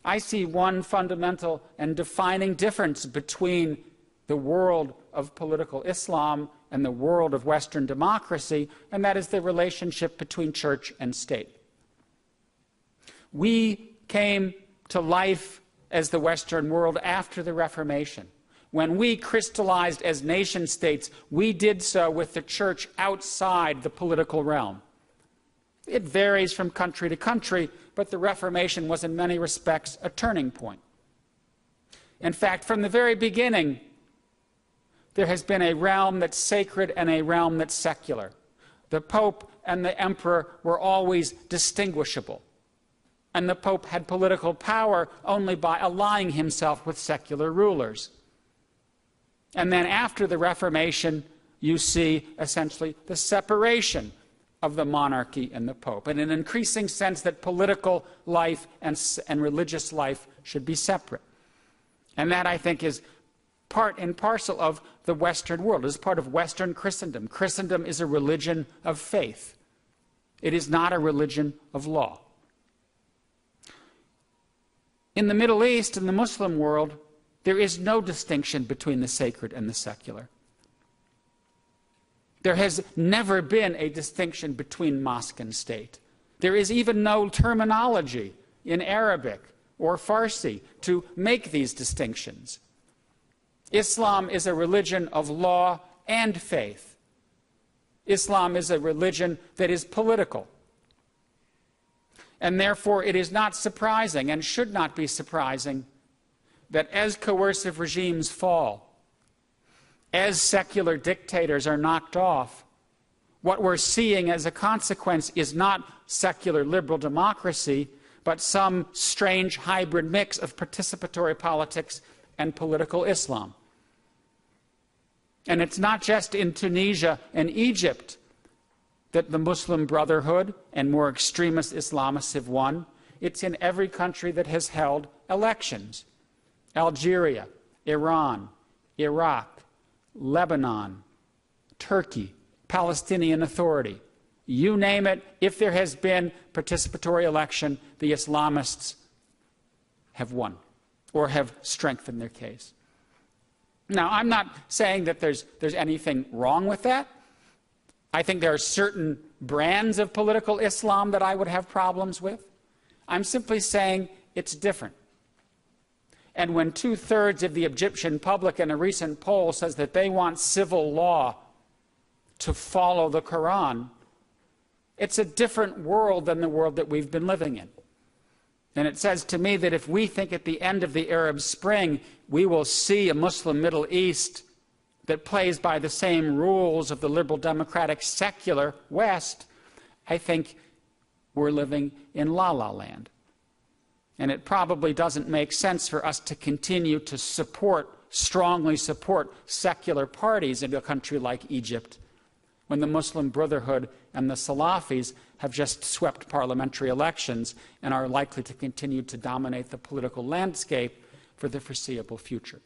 I see one fundamental and defining difference between the world of political Islam and the world of Western democracy, and that is the relationship between church and state. We came to life as the Western world after the Reformation. When we crystallized as nation states, we did so with the church outside the political realm. It varies from country to country, but the Reformation was in many respects a turning point. In fact, from the very beginning, there has been a realm that's sacred and a realm that's secular. The Pope and the Emperor were always distinguishable, and the Pope had political power only by allying himself with secular rulers. And then after the Reformation, you see essentially the separation of the monarchy and the Pope, in an increasing sense that political life and religious life should be separate. And that, I think, is part and parcel of the Western world. It is part of Western Christendom. Christendom is a religion of faith. It is not a religion of law. In the Middle East, in the Muslim world, there is no distinction between the sacred and the secular. There has never been a distinction between mosque and state. There is even no terminology in Arabic or Farsi to make these distinctions. Islam is a religion of law and faith. Islam is a religion that is political. And therefore, it is not surprising and should not be surprising that as coercive regimes fall, as secular dictators are knocked off, what we're seeing as a consequence is not secular liberal democracy, but some strange hybrid mix of participatory politics and political Islam. And it's not just in Tunisia and Egypt that the Muslim Brotherhood and more extremist Islamists have won. It's in every country that has held elections. Algeria, Iran, Iraq, Lebanon, Turkey, Palestinian Authority. You name it, if there has been participatory election, the Islamists have won or have strengthened their case. Now, I'm not saying that there's anything wrong with that. I think there are certain brands of political Islam that I would have problems with. I'm simply saying it's different. And when 2/3 of the Egyptian public in a recent poll says that they want civil law to follow the Quran, it's a different world than the world that we've been living in. And it says to me that if we think at the end of the Arab Spring we will see a Muslim Middle East that plays by the same rules of the liberal democratic secular West, I think we're living in la-la land. And it probably doesn't make sense for us to continue to strongly support secular parties in a country like Egypt when the Muslim Brotherhood and the Salafis have just swept parliamentary elections and are likely to continue to dominate the political landscape for the foreseeable future.